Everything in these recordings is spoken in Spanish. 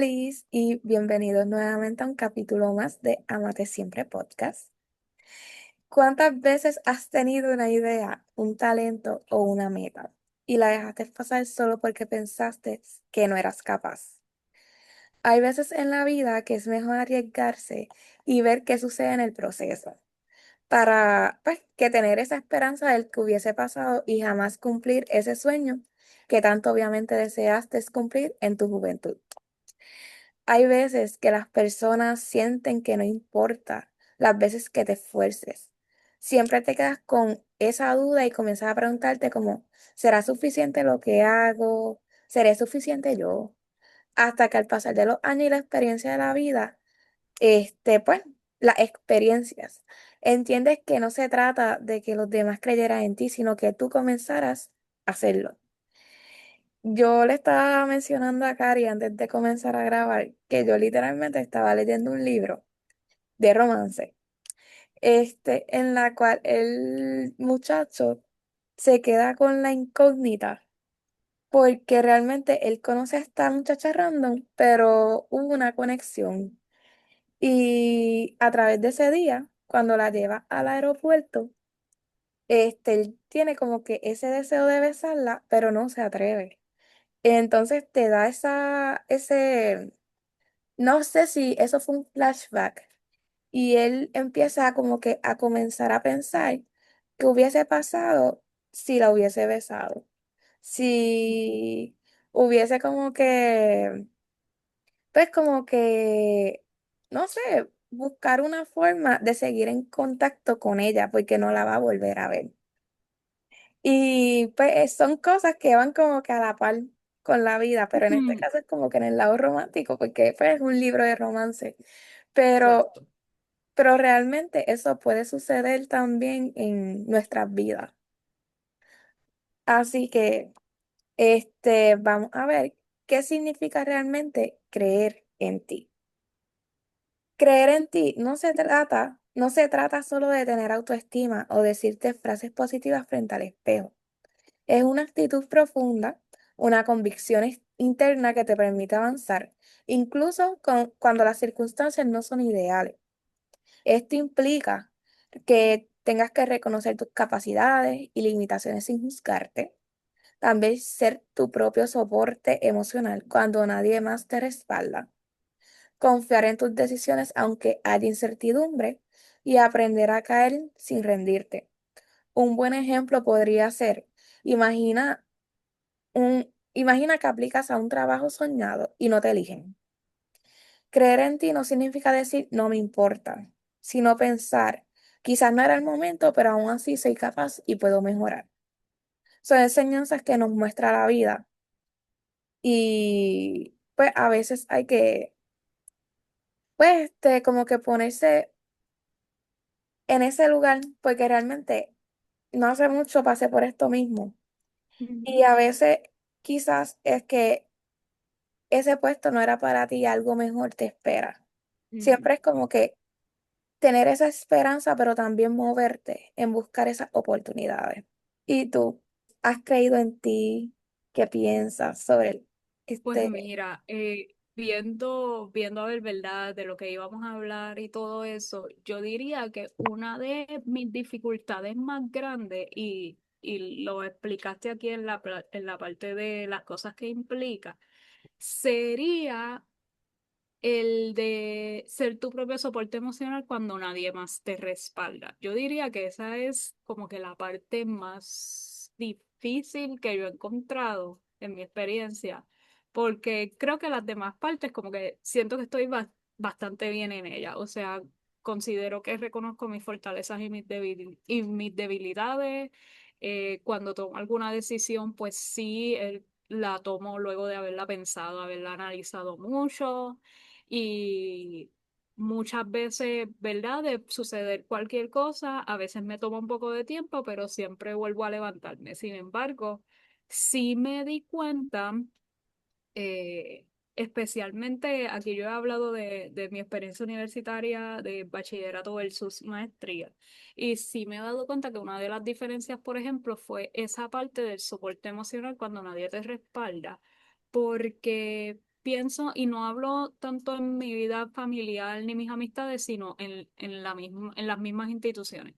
Liz y bienvenidos nuevamente a un capítulo más de Amate Siempre Podcast. ¿Cuántas veces has tenido una idea, un talento o una meta y la dejaste pasar solo porque pensaste que no eras capaz? Hay veces en la vida que es mejor arriesgarse y ver qué sucede en el proceso para pues, que tener esa esperanza del que hubiese pasado y jamás cumplir ese sueño que tanto obviamente deseaste cumplir en tu juventud. Hay veces que las personas sienten que no importa las veces que te esfuerces. Siempre te quedas con esa duda y comienzas a preguntarte como, ¿será suficiente lo que hago? ¿Seré suficiente yo? Hasta que al pasar de los años y la experiencia de la vida, pues, las experiencias, entiendes que no se trata de que los demás creyeran en ti, sino que tú comenzaras a hacerlo. Yo le estaba mencionando a Cari antes de comenzar a grabar que yo literalmente estaba leyendo un libro de romance, en la cual el muchacho se queda con la incógnita porque realmente él conoce a esta muchacha random, pero hubo una conexión y a través de ese día, cuando la lleva al aeropuerto, él tiene como que ese deseo de besarla, pero no se atreve. Entonces te da no sé si eso fue un flashback y él empieza como que a comenzar a pensar qué hubiese pasado si la hubiese besado, si hubiese pues como que, no sé, buscar una forma de seguir en contacto con ella porque no la va a volver a ver. Y pues son cosas que van como que a la par con la vida, pero en este Mm, caso es como que en el lado romántico, porque pues, es un libro de romance. Pero, exacto. pero realmente eso puede suceder también en nuestras vidas. Así que vamos a ver qué significa realmente creer en ti. Creer en ti no se trata solo de tener autoestima o decirte frases positivas frente al espejo. Es una actitud profunda, una convicción interna que te permite avanzar, incluso cuando las circunstancias no son ideales. Esto implica que tengas que reconocer tus capacidades y limitaciones sin juzgarte. También ser tu propio soporte emocional cuando nadie más te respalda. Confiar en tus decisiones aunque haya incertidumbre y aprender a caer sin rendirte. Un buen ejemplo podría ser, imagina imagina que aplicas a un trabajo soñado y no te eligen. Creer en ti no significa decir no me importa, sino pensar, quizás no era el momento, pero aún así soy capaz y puedo mejorar. Son enseñanzas que nos muestra la vida y pues a veces hay que, pues, como que ponerse en ese lugar, porque realmente no hace mucho pasé por esto mismo. Ujú, Y a veces quizás es que ese puesto no era para ti, algo mejor te espera. ujú. Siempre es como que tener esa esperanza, pero también moverte en buscar esas oportunidades. ¿Y tú has creído en ti? ¿Qué piensas sobre Pues este? mira, viendo a ver, ¿verdad? De lo que íbamos a hablar y todo eso, yo diría que una de mis dificultades más grandes, y lo explicaste aquí en en la parte de las cosas que implica, sería el de ser tu propio soporte emocional cuando nadie más te respalda. Yo diría que esa es como que la parte más difícil que yo he encontrado en mi experiencia, porque creo que las demás partes como que siento que estoy bastante bien en ella. O sea, considero que reconozco mis fortalezas y y mis debilidades. Cuando tomo alguna decisión, pues sí, la tomo luego de haberla pensado, haberla analizado mucho y muchas veces, ¿verdad? De suceder cualquier cosa, a veces me toma un poco de tiempo, pero siempre vuelvo a levantarme. Sin embargo, sí me di cuenta, eh, especialmente aquí yo he hablado de mi experiencia universitaria de bachillerato versus maestría, y sí me he dado cuenta que una de las diferencias, por ejemplo, fue esa parte del soporte emocional cuando nadie te respalda, porque pienso, y no hablo tanto en mi vida familiar ni mis amistades, sino en las mismas instituciones.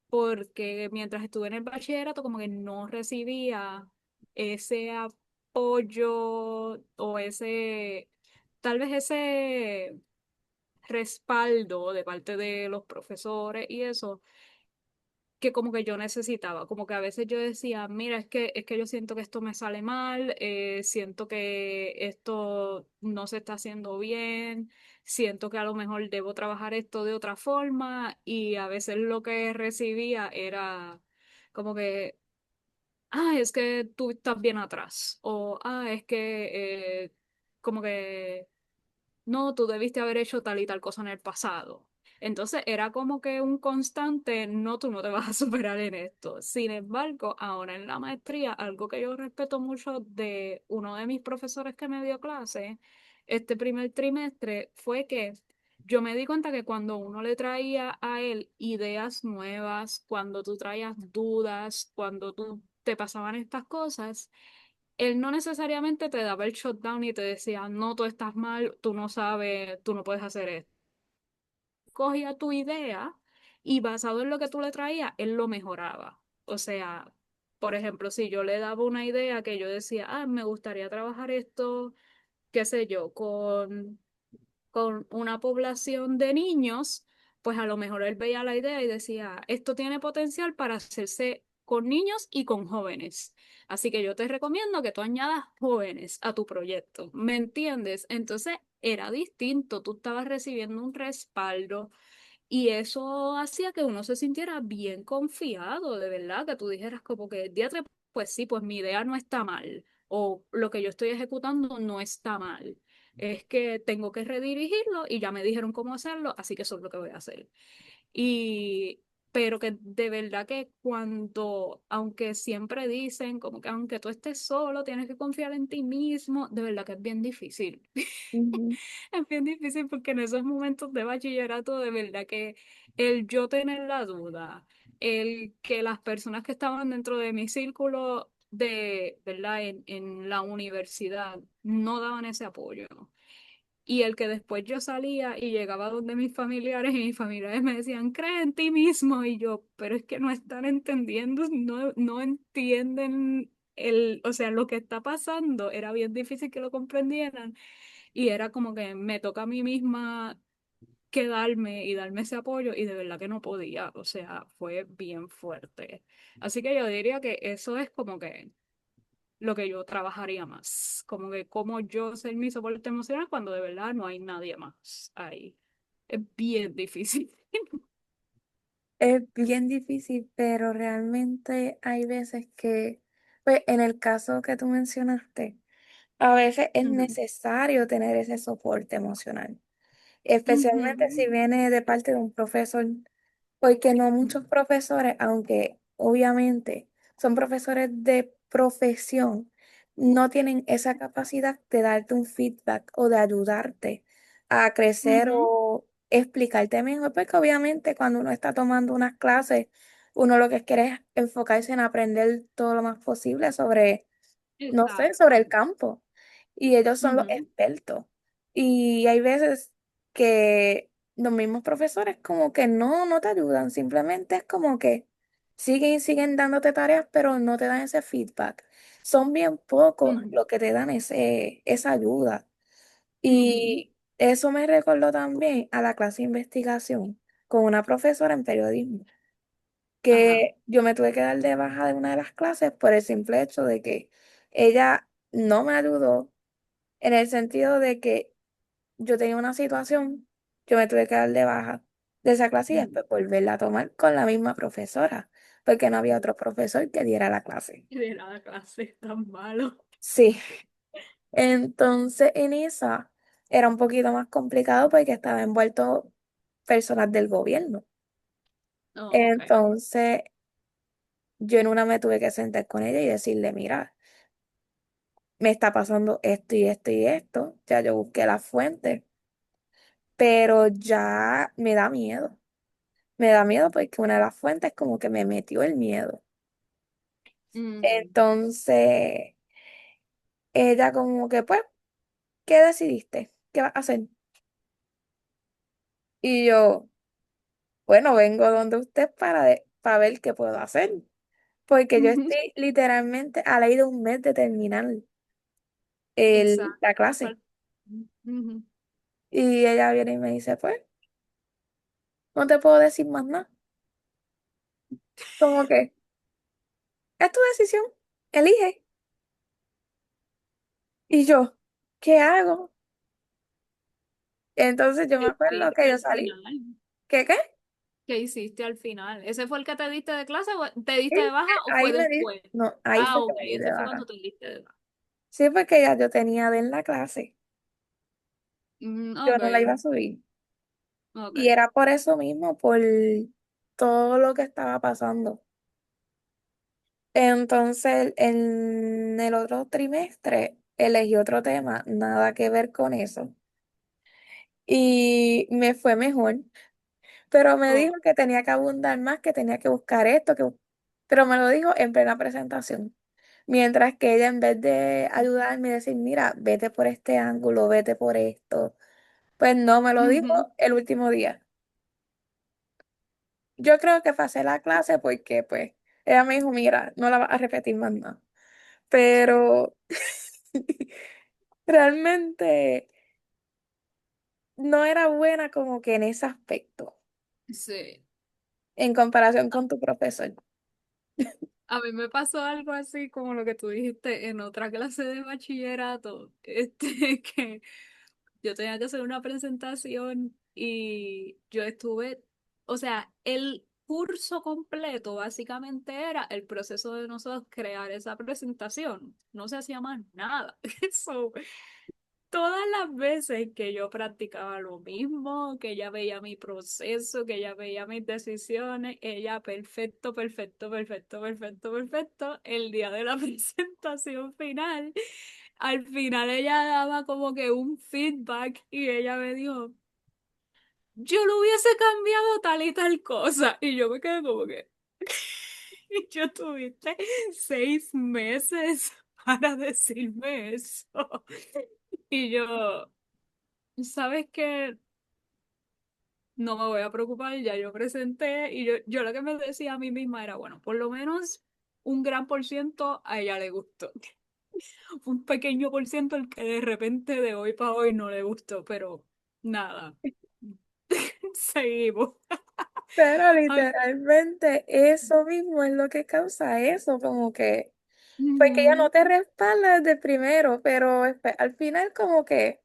Porque mientras estuve en el bachillerato, como que no recibía ese apoyo o tal vez ese respaldo de parte de los profesores y eso que como que yo necesitaba, como que a veces yo decía, mira, es que yo siento que esto me sale mal, siento que esto no se está haciendo bien, siento que a lo mejor debo trabajar esto de otra forma y a veces lo que recibía era como que, es que tú estás bien atrás o, es que como que no, tú debiste haber hecho tal y tal cosa en el pasado. Entonces era como que un constante, no, tú no te vas a superar en esto. Sin embargo, ahora en la maestría, algo que yo respeto mucho de uno de mis profesores que me dio clase, este primer trimestre, fue que yo me di cuenta que cuando uno le traía a él ideas nuevas, cuando tú traías dudas, cuando tú te pasaban estas cosas, él no necesariamente te daba el shutdown y te decía, no, tú estás mal, tú no sabes, tú no puedes hacer esto. Cogía tu idea y basado en lo que tú le traías, él lo mejoraba. O sea, por ejemplo, si yo le daba una idea que yo decía, me gustaría trabajar esto, qué sé yo, con una población de niños, pues a lo mejor él veía la idea y decía, esto tiene potencial para hacerse con niños y con jóvenes. Así que yo te recomiendo que tú añadas jóvenes a tu proyecto. ¿Me entiendes? Entonces era distinto, tú estabas recibiendo un respaldo y eso hacía que uno se sintiera bien confiado, de verdad, que tú dijeras como que, diatre, pues sí, pues mi idea no está mal, o lo que yo estoy ejecutando no está mal. Es que tengo que redirigirlo y ya me dijeron cómo hacerlo, así que eso es lo que voy a hacer. Y, pero que de verdad que cuando, aunque siempre dicen como que aunque tú estés solo, tienes que confiar en ti mismo, de verdad que es bien difícil. Ujú. Es bien difícil porque en esos momentos de bachillerato, de verdad que el yo tener la duda, el que las personas que estaban dentro de mi círculo de, ¿verdad? En la universidad no daban ese apoyo. Y el que después yo salía y llegaba donde mis familiares y mis familiares me decían, cree en ti mismo. Y yo, pero es que no están entendiendo, no entienden o sea, lo que está pasando. Era bien difícil que lo comprendieran. Y era como que me toca a mí misma quedarme y darme ese apoyo y de verdad que no podía. O sea, fue bien fuerte. Así que yo diría que eso es como que lo que yo trabajaría más, como que como yo ser mi soporte emocional cuando de verdad no hay nadie más ahí. Es bien difícil. Es bien difícil, pero realmente hay veces que, pues en el caso que tú mencionaste, a veces es Ujú, necesario tener ese soporte emocional, especialmente ujú, si viene de parte de un profesor, porque no muchos profesores, aunque obviamente son profesores de profesión, no tienen esa capacidad de darte un feedback o de ayudarte a crecer ujú. o explicarte mejor, porque obviamente cuando uno está tomando unas clases, uno lo que quiere es enfocarse en aprender todo lo más posible sobre, no sé, sobre el Exacto. campo. Y ellos son los Ujú, expertos. Y hay veces que los mismos profesores como que no te ayudan, simplemente es como que siguen y siguen dándote tareas, pero no te dan ese feedback. Son bien pocos ujú, los que te dan esa ayuda. ujú. Y eso me recordó también a la clase de investigación con una profesora en periodismo, Ajá. que yo me tuve que dar de baja de una de las clases por el simple hecho de que ella no me ayudó en el sentido de que yo tenía una situación, yo me tuve que dar de baja de esa clase y Ujú. después volverla a tomar con la misma profesora, porque no había otro profesor que diera la clase. Y de la clase tan malo. Sí, entonces en esa era un poquito más complicado porque estaba envuelto personas del gobierno. Oh, ok. Entonces yo en una me tuve que sentar con ella y decirle, mira, me está pasando esto y esto y esto, ya yo busqué la fuente, pero ya me da miedo. Me da miedo porque una de las fuentes como que me metió el miedo. Mm, Entonces, ella como que pues ¿qué decidiste? ¿Qué vas a hacer? Y yo, bueno, vengo donde usted para ver qué puedo hacer. Porque yo estoy literalmente a la de un mes de terminar Exacto. la clase. Fal- Ujú. Y ella viene y me dice, pues, no te puedo decir más nada. Como que, es tu decisión, elige. Y yo, ¿qué hago? Entonces yo me ¿Qué acuerdo hiciste que yo al salí. final? ¿Qué qué? ¿Qué hiciste al final? ¿Ese fue el que te diste de clase o te Sí, diste de baja o ahí fue me di, después? no, ahí Ah, fue que ok, me di de ese fue baja. cuando te diste de baja. Sí, porque ya yo tenía de en la clase. Yo Ok, no la iba a subir. Y ok. era por eso mismo, por todo lo que estaba pasando. Entonces, en el otro trimestre elegí otro tema, nada que ver con eso. Y me fue mejor, pero me dijo Oh, que tenía que abundar más, que tenía que buscar esto, pero me lo dijo en plena presentación. Mientras que ella, en vez de ayudarme y decir, mira, vete por este ángulo, vete por esto, pues no, me lo dijo ujú, el último día. Yo creo que pasé la clase porque, pues, ella me dijo, mira, no la vas a repetir más nada. Pero realmente no era buena como que en ese aspecto, sí. en comparación con tu profesor. A mí me pasó algo así como lo que tú dijiste en otra clase de bachillerato, que yo tenía que hacer una presentación y yo estuve, o sea, el curso completo básicamente era el proceso de nosotros crear esa presentación. No se hacía más nada. Eso, todas las veces que yo practicaba lo mismo, que ella veía mi proceso, que ella veía mis decisiones, ella perfecto, perfecto, perfecto, perfecto, perfecto. El día de la presentación final, al final ella daba como que un feedback y ella me dijo, yo lo hubiese cambiado tal y tal cosa. Y yo me quedé como que, y yo tuviste 6 meses para decirme eso. Y yo... ¿Sabes qué? No me voy a preocupar, ya yo presenté y yo lo que me decía a mí misma era, bueno, por lo menos un gran por ciento a ella le gustó. Un pequeño por ciento el que de repente de hoy para hoy no le gustó, pero nada. Seguimos. Pero Ay, literalmente eso mismo es lo que causa eso, como que, pues que ella no ujú, te respalda desde primero, pero al final como que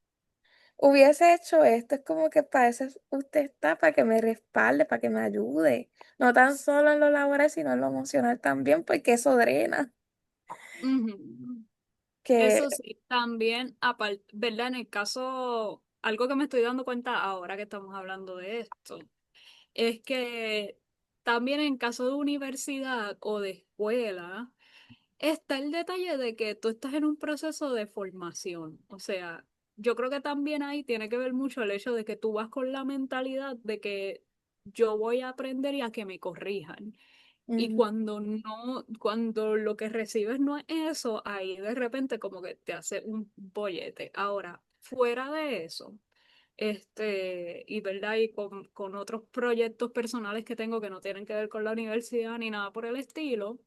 hubiese hecho esto, es como que para eso usted está, para que me respalde, para que me ayude, no tan solo en lo laboral, sino en lo emocional también, porque eso drena, ujú. que Eso sí, también, aparte, ¿verdad? En el caso, algo que me estoy dando cuenta ahora que estamos hablando de esto, es que también en caso de universidad o de escuela, está el detalle de que tú estás en un proceso de formación. O sea, yo creo que también ahí tiene que ver mucho el hecho de que tú vas con la mentalidad de que yo voy a aprender y a que me corrijan. Y ujú, cuando no, cuando lo que recibes no es eso, ahí de repente como que te hace un bollete. Ahora, fuera de eso, y verdad, y con otros proyectos personales que tengo que no tienen que ver con la universidad ni nada por el estilo,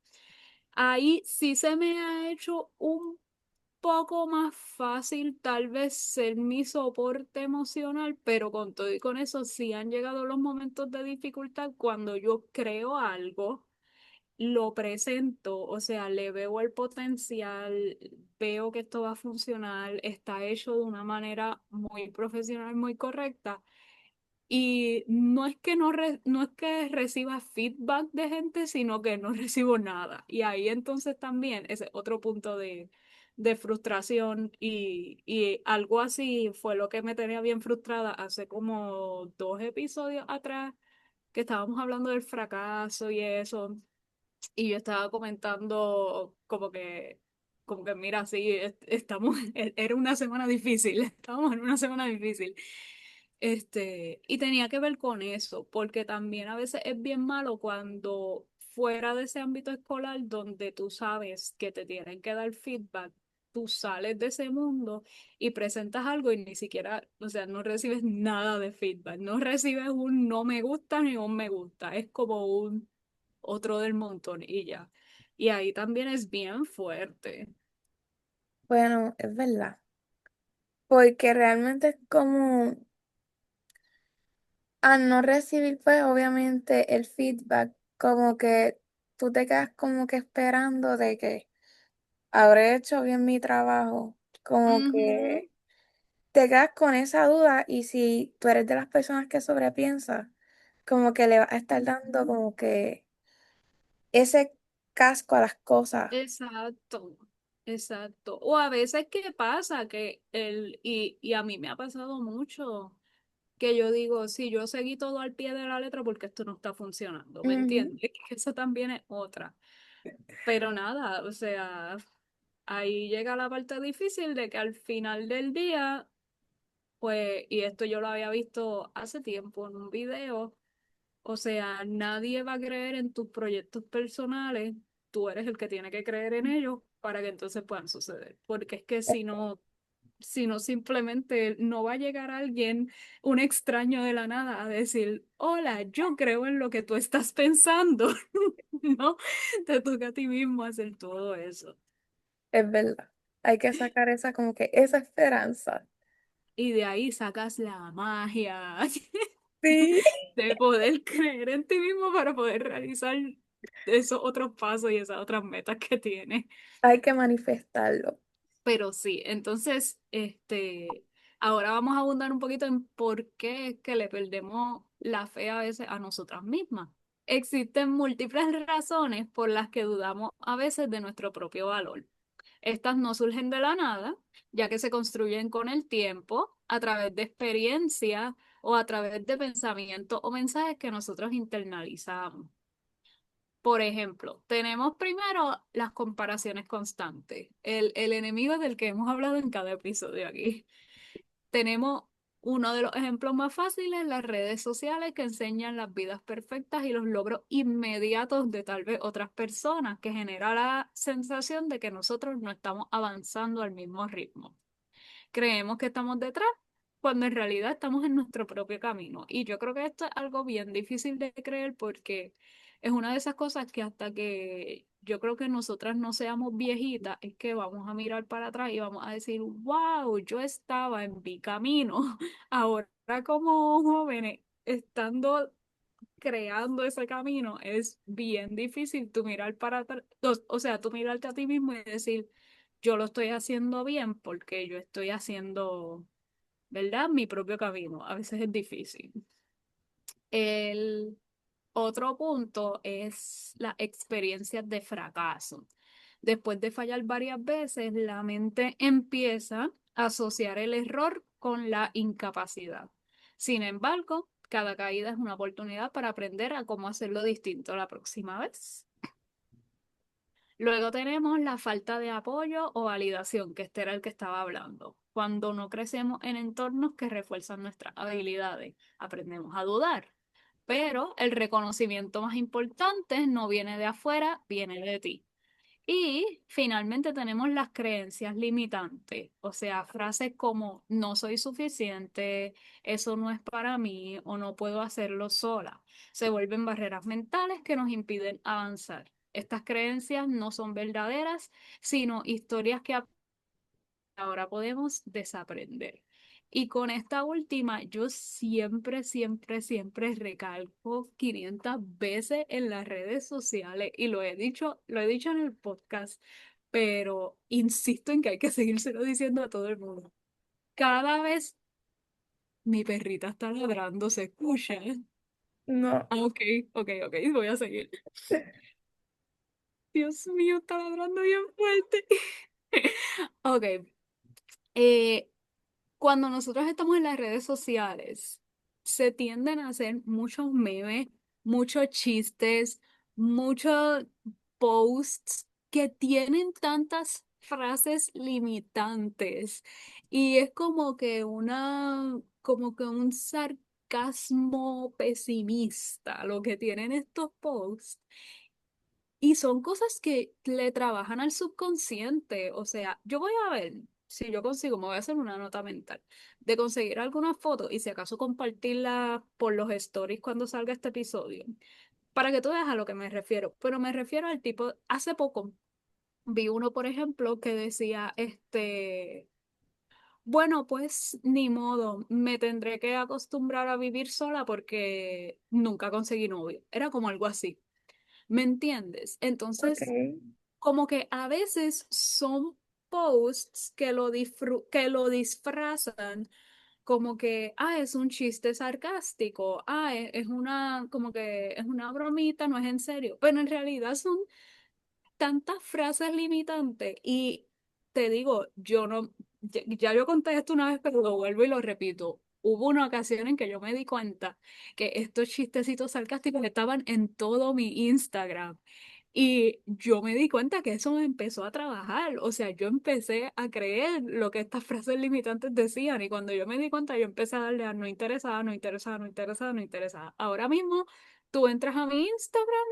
ahí sí se me ha hecho un poco más fácil tal vez ser mi soporte emocional, pero con todo y con eso sí han llegado los momentos de dificultad cuando yo creo algo, lo presento, o sea, le veo el potencial, veo que esto va a funcionar, está hecho de una manera muy profesional, muy correcta. Y no es que no es que reciba feedback de gente, sino que no recibo nada. Y ahí entonces también ese otro punto de frustración y algo así fue lo que me tenía bien frustrada hace como 2 episodios atrás, que estábamos hablando del fracaso y eso. Y yo estaba comentando como que mira, sí, estamos, era una semana difícil, estábamos en una semana difícil. Y tenía que ver con eso, porque también a veces es bien malo cuando fuera de ese ámbito escolar donde tú sabes que te tienen que dar feedback, tú sales de ese mundo y presentas algo y ni siquiera, o sea, no recibes nada de feedback, no recibes un no me gusta ni un me gusta, es como un otro del montón y ya. Y ahí también es bien fuerte. Bueno, es verdad, porque realmente es como al no recibir, pues obviamente el feedback, como que tú te quedas como que esperando de que habré hecho bien mi trabajo, como Ujú. que te quedas con esa duda y si tú eres de las personas que sobrepiensa, como que le vas a estar dando como que ese casco a las cosas. Exacto, exacto. O a veces, ¿qué pasa? Y a mí me ha pasado mucho que yo digo, si yo seguí todo al pie de la letra porque esto no está funcionando, ¿me Ujú. entiendes? Que eso también es otra. Pero nada, o sea, ahí llega la parte difícil de que al final del día, pues, y esto yo lo había visto hace tiempo en un video. O sea, nadie va a creer en tus proyectos personales, tú eres el que tiene que creer en ellos para que entonces puedan suceder. Porque es que si no simplemente no va a llegar alguien, un extraño de la nada, a decir, hola, yo creo en lo que tú estás pensando. No, te toca a ti mismo hacer todo eso. Es verdad. Hay que sacar esa como que esa esperanza. Y de ahí sacas la magia Sí. de poder creer en ti mismo para poder realizar esos otros pasos y esas otras metas que tienes. Hay que manifestarlo. Pero sí, entonces, ahora vamos a abundar un poquito en por qué es que le perdemos la fe a veces a nosotras mismas. Existen múltiples razones por las que dudamos a veces de nuestro propio valor. Estas no surgen de la nada, ya que se construyen con el tiempo, a través de experiencias o a través de pensamientos o mensajes que nosotros internalizamos. Por ejemplo, tenemos primero las comparaciones constantes, el enemigo del que hemos hablado en cada episodio aquí. Tenemos uno de los ejemplos más fáciles, las redes sociales que enseñan las vidas perfectas y los logros inmediatos de tal vez otras personas, que genera la sensación de que nosotros no estamos avanzando al mismo ritmo. Creemos que estamos detrás cuando en realidad estamos en nuestro propio camino. Y yo creo que esto es algo bien difícil de creer porque es una de esas cosas que hasta que yo creo que nosotras no seamos viejitas, es que vamos a mirar para atrás y vamos a decir, wow, yo estaba en mi camino. Ahora como jóvenes, estando creando ese camino, es bien difícil tú mirar para atrás, o sea, tú mirarte a ti mismo y decir, yo lo estoy haciendo bien porque yo estoy haciendo, ¿verdad? Mi propio camino. A veces es difícil. El otro punto es las experiencias de fracaso. Después de fallar varias veces, la mente empieza a asociar el error con la incapacidad. Sin embargo, cada caída es una oportunidad para aprender a cómo hacerlo distinto la próxima vez. Luego tenemos la falta de apoyo o validación, que este era el que estaba hablando. Cuando no crecemos en entornos que refuerzan nuestras habilidades, aprendemos a dudar. Pero el reconocimiento más importante no viene de afuera, viene de ti. Y finalmente tenemos las creencias limitantes, o sea, frases como no soy suficiente, eso no es para mí o no puedo hacerlo sola. Se vuelven barreras mentales que nos impiden avanzar. Estas creencias no son verdaderas, sino historias que ahora podemos desaprender. Y con esta última, yo siempre, siempre, siempre recalco 500 veces en las redes sociales y lo he dicho en el podcast, pero insisto en que hay que seguírselo diciendo a todo el mundo. Cada vez mi perrita está ladrando, se escucha. No, Ah, ok, ok, ok, voy a seguir. Dios mío, está ladrando bien fuerte. Ok, eh, cuando nosotros estamos en las redes sociales, se tienden a hacer muchos memes, muchos chistes, muchos posts que tienen tantas frases limitantes y es como que un sarcasmo pesimista lo que tienen estos posts Y son cosas que le trabajan al subconsciente. O sea, yo voy a ver si yo consigo, me voy a hacer una nota mental de conseguir algunas fotos y si acaso compartirla por los stories cuando salga este episodio, para que tú veas a lo que me refiero. Pero me refiero al tipo, hace poco vi uno, por ejemplo, que decía, bueno, pues ni modo, me tendré que acostumbrar a vivir sola porque nunca conseguí novio. Era como algo así. ¿Me entiendes? Ok, Entonces, como que a veces son posts que que lo disfrazan como que, es un chiste sarcástico, es una, como que es una bromita, no es en serio, pero en realidad son tantas frases limitantes y te digo, yo no, ya yo conté esto una vez, pero lo vuelvo y lo repito. Hubo una ocasión en que yo me di cuenta que estos chistecitos sarcásticos estaban en todo mi Instagram. Y yo me di cuenta que eso me empezó a trabajar. O sea, yo empecé a creer lo que estas frases limitantes decían. Y cuando yo me di cuenta, yo empecé a darle a no interesada, no interesada, no interesada, no interesada. Ahora mismo, tú entras a mi Instagram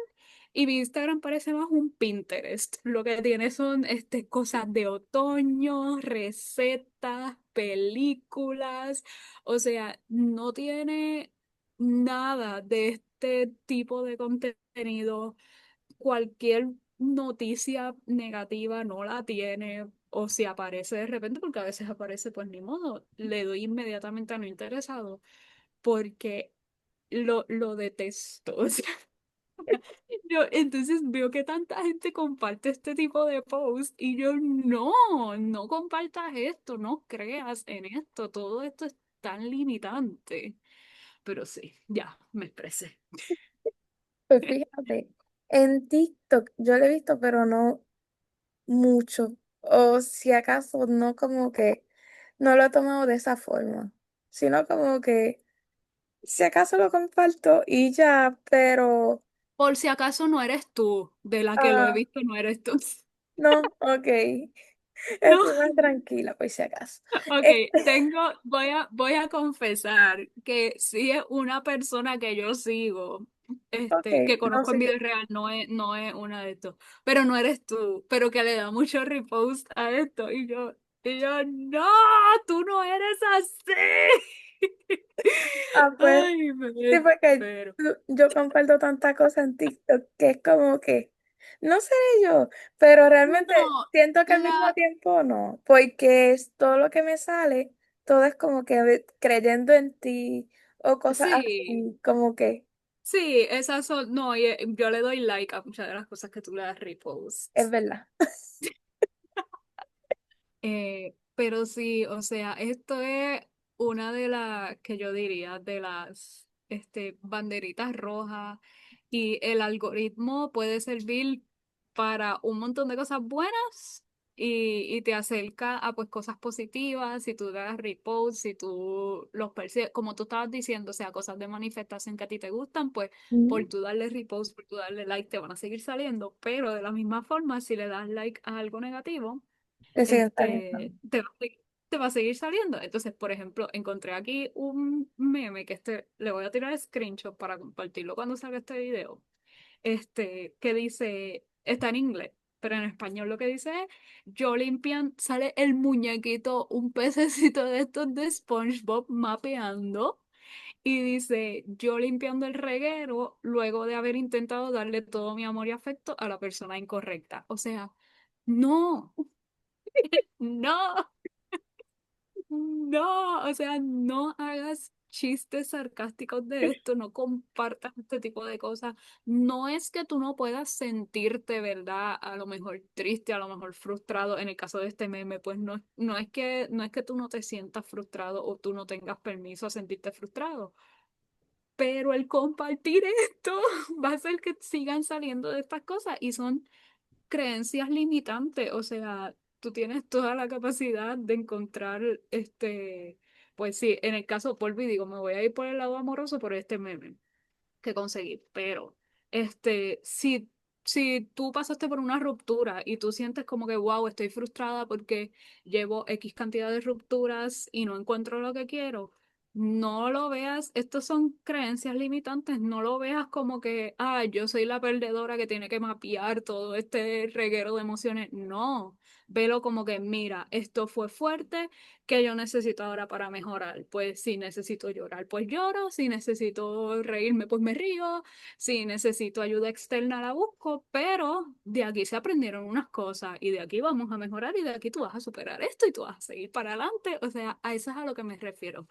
y mi Instagram parece más un Pinterest. Lo que tiene son cosas de otoño, recetas, películas. O sea, no tiene nada de este tipo de contenido. Cualquier noticia negativa no la tiene. O si aparece de repente, porque a veces aparece, pues ni modo, le doy inmediatamente a no interesado, porque lo detesto. O sea, yo entonces veo que tanta gente comparte este tipo de posts y yo no, no compartas esto, no creas en esto, todo esto es tan limitante. Pero sí, ya me expresé. pues fíjate, en TikTok yo lo he visto, pero no mucho. O si acaso no como que no lo he tomado de esa forma, sino como que si acaso lo comparto y ya, pero Por si acaso no eres tú, de la que lo he ah, visto no eres tú. no, ok. No, Estoy más tranquila, por si acaso. ok, Eh, voy a confesar que sí es una persona que yo sigo, ok, que no conozco en sé vida qué. real, no es una de estos, pero no eres tú, pero que le da mucho repost a esto, y yo, no, tú no eres así. Ah, pues. Ay, me Sí, porque desespero. yo comparto tanta cosa en TikTok que es como que, no seré yo, pero realmente No, siento que al mismo la, tiempo no, porque es todo lo que me sale, todo es como que creyendo en ti o cosas sí. así, como que Sí, esas son, no, yo le doy like a muchas de las cosas que tú le das repost. es verdad. Pero sí, o sea, esto es una de las que yo diría de las banderitas rojas y el algoritmo puede servir para un montón de cosas buenas y te acerca a pues cosas positivas, si tú le das repost, si tú los percibes, como tú estabas diciendo, o sea, cosas de manifestación que a ti te gustan, pues por Mm. tú darle repost, por tú darle like, te van a seguir saliendo, pero de la misma forma, si le das like a algo negativo, Que siguen saliendo. te va a seguir saliendo. Entonces, por ejemplo, encontré aquí un meme que le voy a tirar screenshot para compartirlo cuando salga este video, que dice, está en inglés, pero en español lo que dice es, yo limpian, sale el muñequito, un pececito de estos de SpongeBob mapeando. Y dice, yo limpiando el reguero luego de haber intentado darle todo mi amor y afecto a la persona incorrecta. O sea, no, no, no, o sea, no hagas chistes sarcásticos de esto, no compartas este tipo de cosas. No es que tú no puedas sentirte, ¿verdad? A lo mejor triste, a lo mejor frustrado. En el caso de este meme, pues no es que tú no te sientas frustrado o tú no tengas permiso a sentirte frustrado. Pero el compartir esto va a hacer que sigan saliendo de estas cosas y son creencias limitantes, o sea, tú tienes toda la capacidad de encontrar, pues sí, en el caso, por y digo, me voy a ir por el lado amoroso por este meme que conseguí, pero, si, si tú pasaste por una ruptura y tú sientes como que, wow, estoy frustrada porque llevo X cantidad de rupturas y no encuentro lo que quiero, No lo veas, estos son creencias limitantes, no lo veas como que, ah, yo soy la perdedora que tiene que mapear todo este reguero de emociones. No, velo como que, mira, esto fue fuerte, que yo necesito ahora para mejorar. Pues si necesito llorar, pues lloro, si necesito reírme, pues me río, si necesito ayuda externa, la busco, pero de aquí se aprendieron unas cosas y de aquí vamos a mejorar y de aquí tú vas a superar esto y tú vas a seguir para adelante. O sea, a eso es a lo que me refiero.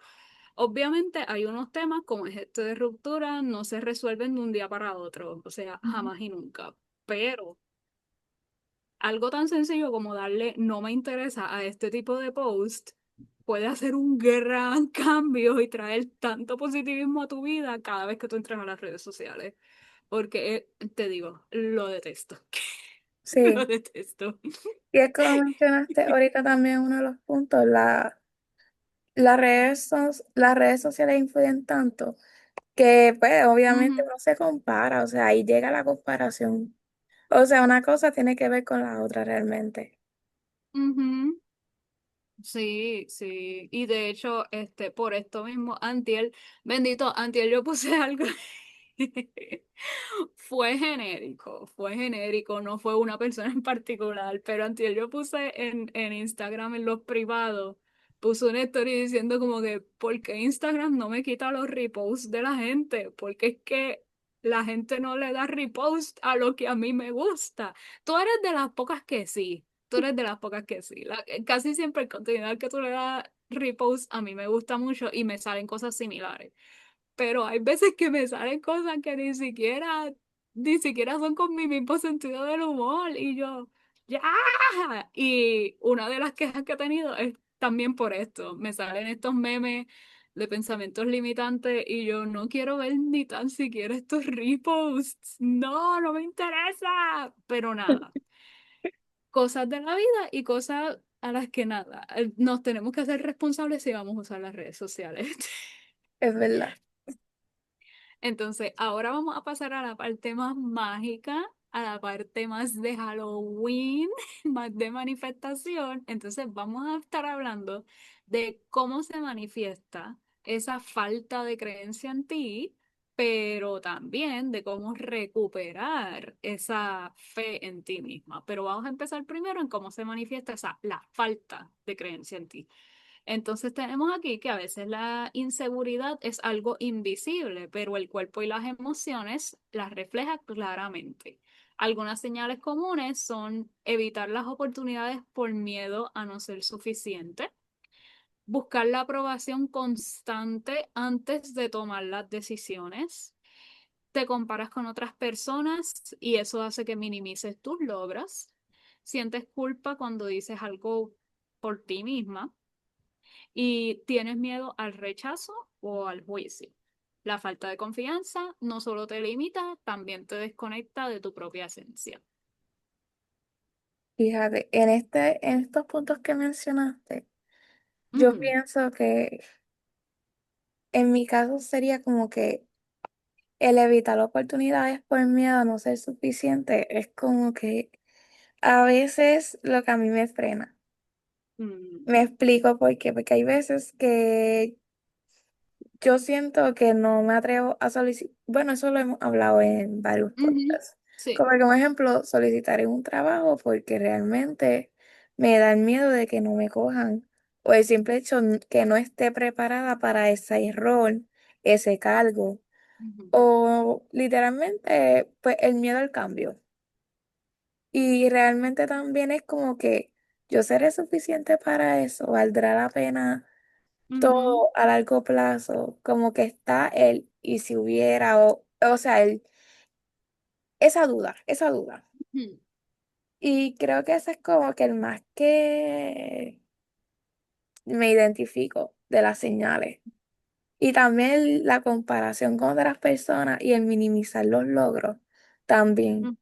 Obviamente hay unos temas como es este de ruptura, no se resuelven de un día para otro, o sea, Ujú. jamás y nunca. Pero algo tan sencillo como darle no me interesa a este tipo de post puede hacer un gran cambio y traer tanto positivismo a tu vida cada vez que tú entras a las redes sociales. Porque te digo, lo detesto. Lo Sí, detesto. y es como mencionaste ahorita también uno de los puntos, las redes sociales influyen tanto que pues obviamente Ujú, uno se compara, o sea, ahí llega la comparación. O sea, una cosa tiene que ver con la otra realmente. ujú. Sí, sí. Y de hecho, por esto mismo, Antiel, bendito, Antiel, yo puse algo. Fue genérico, no fue una persona en particular, pero Antiel yo puse en Instagram, en los privados, puse una story diciendo como que, ¿por qué Instagram no me quita los reposts de la gente? Porque es que la gente no le da repost a lo que a mí me gusta. Tú eres de las pocas que sí. Tú eres de las pocas que sí. Casi siempre el contenido al que tú le das repost a mí me gusta mucho y me salen cosas similares. Pero hay veces que me salen cosas que ni siquiera son con mi mismo sentido del humor. Y yo, ¡ya! Y una de las quejas que he tenido es también por esto. Me salen estos memes de pensamientos limitantes y yo no quiero ver ni tan siquiera estos reposts. No, no me interesa. Pero nada, cosas de la vida y cosas a las que nada, nos tenemos que hacer responsables si vamos a usar las redes sociales. Es verdad, Entonces, ahora vamos a pasar a la parte más mágica, a la parte más de Halloween, más de manifestación. Entonces, vamos a estar hablando de cómo se manifiesta esa falta de creencia en ti, pero también de cómo recuperar esa fe en ti misma. Pero vamos a empezar primero en cómo se manifiesta la falta de creencia en ti. Entonces tenemos aquí que a veces la inseguridad es algo invisible, pero el cuerpo y las emociones las refleja claramente. Algunas señales comunes son evitar las oportunidades por miedo a no ser suficiente, buscar la aprobación constante antes de tomar las decisiones, te comparas con otras personas y eso hace que minimices tus logros, sientes culpa cuando dices algo por ti misma y tienes miedo al rechazo o al juicio. La falta de confianza no solo te limita, también te desconecta de tu propia esencia. fíjate, en estos puntos que mencionaste, yo Ujú, pienso que en mi caso sería como que el evitar oportunidades por miedo a no ser suficiente es como que a veces lo que a mí me frena. mm, Me explico por qué, porque hay veces que yo siento que no me atrevo a solicitar, bueno, eso lo hemos hablado en varios ujú, podcasts, sí. como que, por ejemplo, solicitar en un trabajo porque realmente me da el miedo de que no me cojan o el simple hecho que no esté preparada para ese rol, ese cargo Ujú, o literalmente pues el miedo al cambio. Y realmente también es como que yo seré suficiente para eso, valdrá la pena ujú, todo a largo plazo, como que está el y si hubiera, o sea, esa duda. ujú, Y creo que ese es como que el más que me identifico de las señales. Y también la comparación con otras personas y el minimizar los logros también. ujú,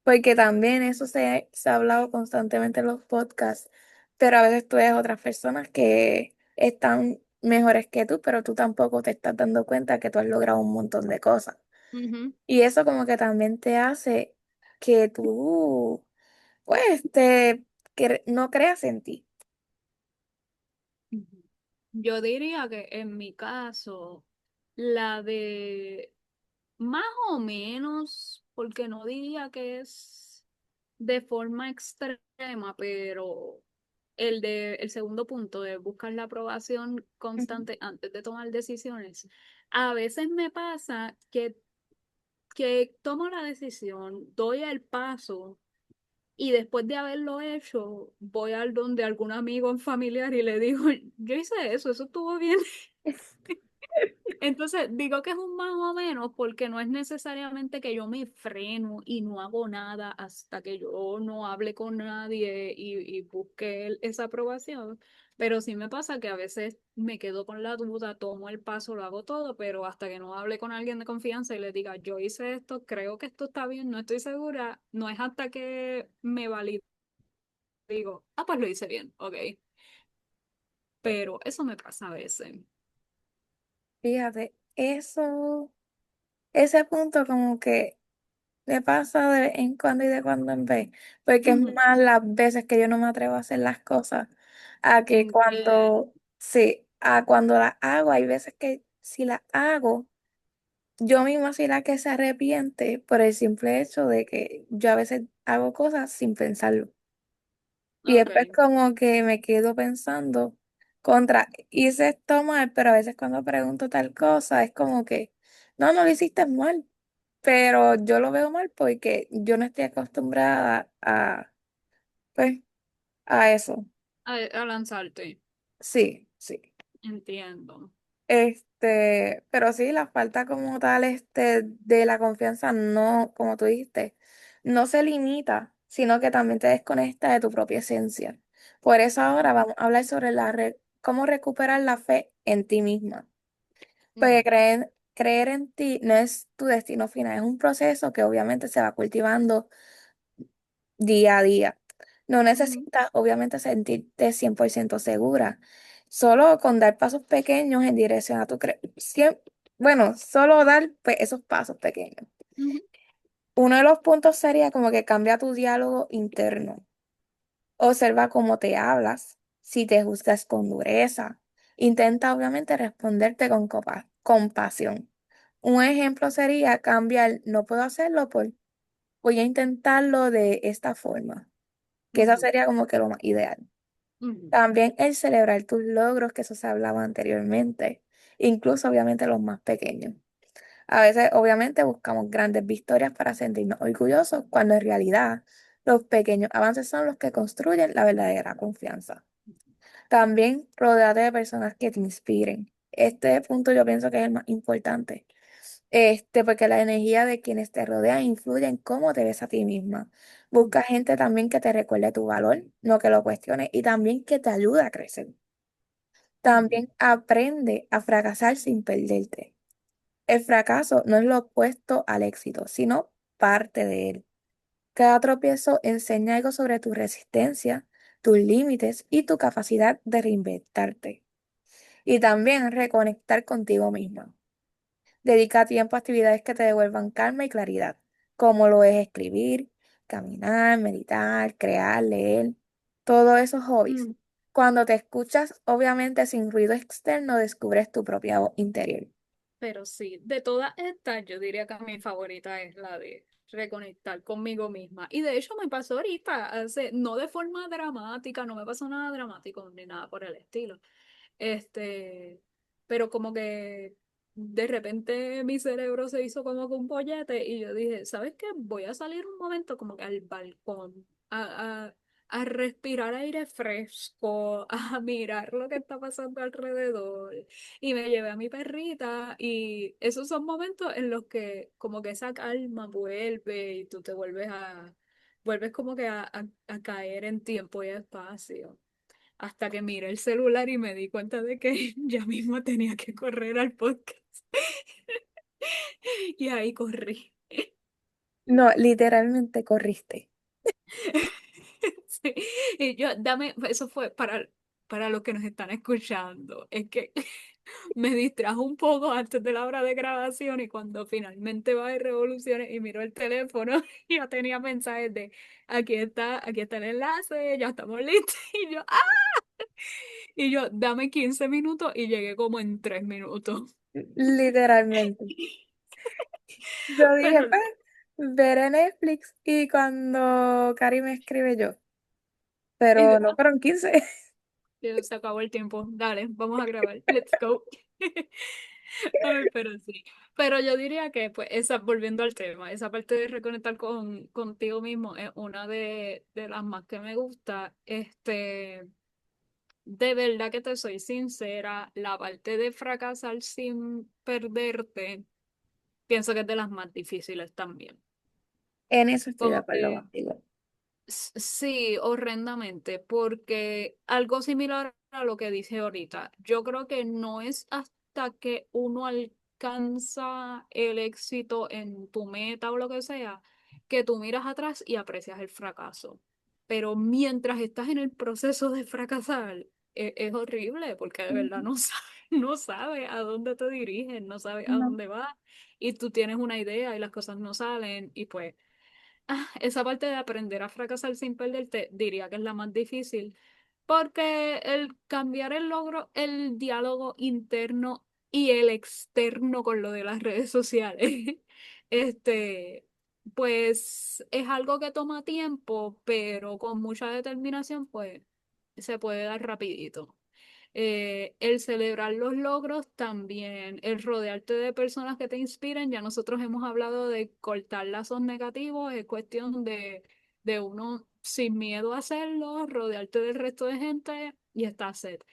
Porque también eso se ha hablado constantemente en los podcasts, pero a veces tú ves otras personas que están mejores que tú, pero tú tampoco te estás dando cuenta que tú has logrado un montón de cosas. ujú, Y eso como que también te hace que tú, pues, no creas en ti. ujú. Yo diría que en mi caso, la de más o menos, porque no diría que es de forma extrema, pero el segundo punto de buscar la aprobación Ujú. constante antes de tomar decisiones, a veces me pasa que tomo la decisión, doy el paso y después de haberlo hecho, voy al donde algún amigo o familiar y le digo, yo hice eso, eso estuvo bien. Entonces, digo que es un más o menos porque no es necesariamente que yo me freno y no hago nada hasta que yo no hable con nadie y busque esa aprobación, pero sí me pasa que a veces me quedo con la duda, tomo el paso, lo hago todo, pero hasta que no hable con alguien de confianza y le diga, yo hice esto, creo que esto está bien, no estoy segura, no es hasta que me valide, digo, ah, pues lo hice bien, ok, pero eso me pasa a veces. Fíjate, ese punto como que me pasa de vez en cuando y de cuando en vez, porque es Ujú. más las veces que yo no me atrevo a hacer las cosas, a que Entiendo. cuando, sí, a cuando las hago, hay veces que si las hago, yo misma soy la que se arrepiente por el simple hecho de que yo a veces hago cosas sin pensarlo. Y Ok. después como que me quedo pensando hice esto mal, pero a veces cuando pregunto tal cosa es como que, no, no lo hiciste mal, pero yo lo veo mal porque yo no estoy acostumbrada pues, a eso. A lanzarte. Sí, sí. Entiendo. Pero sí, la falta como tal, de la confianza no, como tú dijiste, no se limita, sino que también te desconecta de tu propia esencia. Por eso ahora vamos a hablar sobre cómo recuperar la fe en ti misma. Porque Ujú, creer en ti no es tu destino final, es un proceso que obviamente se va cultivando día a día. No ujú, necesitas, obviamente, sentirte 100% segura. Solo con dar pasos pequeños en dirección a bueno, solo dar pues, esos pasos pequeños. ujú, Uno de los puntos sería como que cambia tu diálogo interno. Observa cómo te hablas, si te juzgas con dureza. Intenta, obviamente, responderte con compasión. Un ejemplo sería cambiar, no puedo hacerlo, voy a intentarlo de esta forma, que eso ujú, sería como que lo más ideal. ujú, También el celebrar tus logros, que eso se hablaba anteriormente, incluso obviamente los más pequeños. A veces obviamente buscamos grandes victorias para sentirnos orgullosos, cuando en realidad los pequeños avances son los que construyen la verdadera confianza. También rodeate de personas que te inspiren. Este punto yo pienso que es el más importante. Porque la energía de quienes te rodean influye en cómo te ves a ti misma. ujú, Busca gente también que te recuerde tu valor, no que lo cuestione, y también que te ayude a crecer. ujú, También aprende a fracasar sin perderte. El fracaso no es lo opuesto al éxito, sino parte de él. Cada tropiezo enseña algo sobre tu resistencia, tus límites y tu capacidad de reinventarte. Y también reconectar contigo misma. Dedica tiempo a actividades que te devuelvan calma y claridad, como lo es escribir, caminar, meditar, crear, leer, todos esos hobbies. ujú. Cuando te escuchas, obviamente sin ruido externo, descubres tu propia voz interior. Pero sí, de todas estas, yo diría que mi favorita es la de reconectar conmigo misma. Y de hecho me pasó ahorita, no de forma dramática, no me pasó nada dramático ni nada por el estilo. Este, pero como que de repente mi cerebro se hizo como que un pollete y yo dije, ¿sabes qué? Voy a salir un momento como que al balcón a respirar aire fresco, a mirar lo que está pasando alrededor. Y me llevé a mi perrita y esos son momentos en los que como que esa calma vuelve y tú te vuelves como que a caer en tiempo y espacio. Hasta que miré el celular y me di cuenta de que ya mismo tenía que correr al podcast. Y ahí corrí. No, literalmente corriste. Sí. Y yo, eso fue para los que nos están escuchando. Es que me distrajo un poco antes de la hora de grabación y cuando finalmente va de revoluciones y miro el teléfono, ya tenía mensajes de aquí está el enlace, ya estamos listos. Y yo, ¡ah! Y yo, dame 15 minutos y llegué como en 3 minutos. Literalmente. Yo dije, Pero pues, veré Netflix y cuando Cari me escribe yo, y pero no fueron 15. se acabó el tiempo. Dale, vamos a grabar. Let's go. Ay, pero sí. Pero yo diría que, pues, volviendo al tema, esa parte de reconectar contigo mismo es una de las más que me gusta. De verdad que te soy sincera, la parte de fracasar sin perderte, pienso que es de las más difíciles también. En eso estoy de Como acuerdo que contigo. sí, horrendamente, porque algo similar a lo que dije ahorita, yo creo que no es hasta que uno alcanza el éxito en tu meta o lo que sea, que tú miras atrás y aprecias el fracaso. Pero mientras estás en el proceso de fracasar, es horrible porque de verdad Ujú. no sabes, no sabes a dónde te diriges, no sabes a No. dónde vas y tú tienes una idea y las cosas no salen y pues esa parte de aprender a fracasar sin perderte, diría que es la más difícil, porque el cambiar el logro, el diálogo interno y el externo con lo de las redes sociales, este, pues es algo que toma tiempo, pero con mucha determinación, pues se puede dar rapidito. El celebrar los logros también, el rodearte de personas que te inspiren. Ya nosotros hemos hablado de cortar lazos negativos, es cuestión de uno sin miedo a hacerlo, rodearte del resto de gente y está set.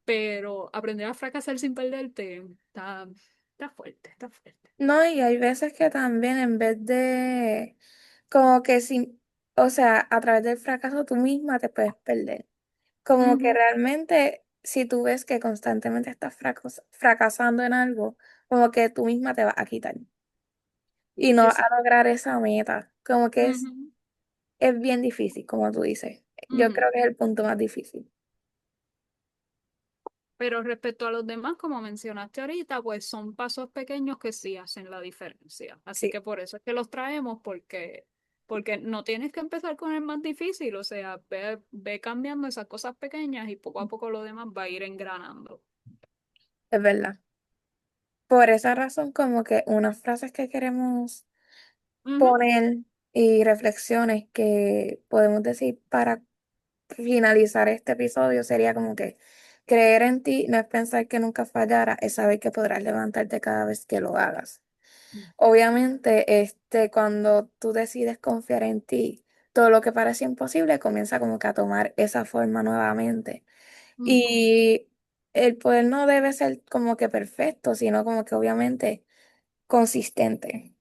Pero aprender a fracasar sin perderte está fuerte, está fuerte. No, y hay veces que también en vez de, como que sin, o sea, a través del fracaso tú misma te puedes perder. Como que Ujú, realmente, si tú ves que constantemente estás fracasando en algo, como que tú misma te vas a quitar y no vas a exacto. lograr esa meta. Como que Ujú, es bien difícil, como tú dices. Yo ujú. creo que es el punto más difícil. Pero respecto a los demás, como mencionaste ahorita, pues son pasos pequeños que sí hacen la diferencia. Así Sí, que por eso es que los traemos, porque no tienes que empezar con el más difícil, o sea, ve cambiando esas cosas pequeñas y poco a poco lo demás va a ir engranando. es verdad. Por esa razón, como que unas frases que queremos Ujú, poner y reflexiones que podemos decir para finalizar este episodio sería como que creer en ti no es pensar que nunca fallará, es saber que podrás levantarte cada vez que lo hagas. Obviamente, cuando tú decides confiar en ti, todo lo que parece imposible comienza como que a tomar esa forma nuevamente. ujú, Y el poder no debe ser como que perfecto, sino como que obviamente consistente.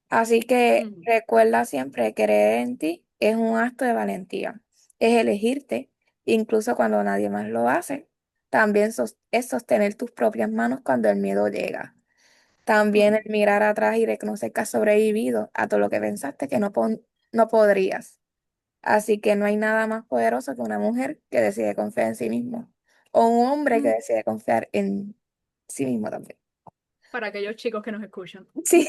Así que ujú, recuerda siempre que creer en ti es un acto de valentía. Es elegirte, incluso cuando nadie más lo hace. También es sostener tus propias manos cuando el miedo llega. También ujú, el mirar atrás y reconocer que has sobrevivido a todo lo que pensaste que no podrías. Así que no hay nada más poderoso que una mujer que decide confiar en sí mismo o un hombre que ujú. decide confiar en sí mismo también. Para aquellos chicos que nos escuchan. Sí.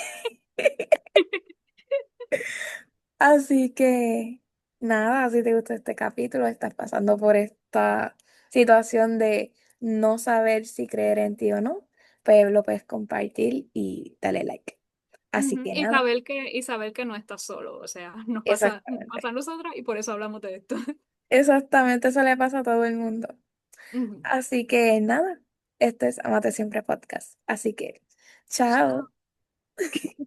Así que nada, si te gustó este capítulo, estás pasando por esta situación de no saber si creer en ti o no, pues lo puedes compartir y dale like. Así Ujú, que nada, y saber que no estás solo, o sea, nos pasa exactamente. a nosotras y por eso hablamos de esto. Exactamente, eso le pasa a todo el mundo. Ujú. Así que nada, esto es Amate Siempre Podcast. Así que, chao. Chao.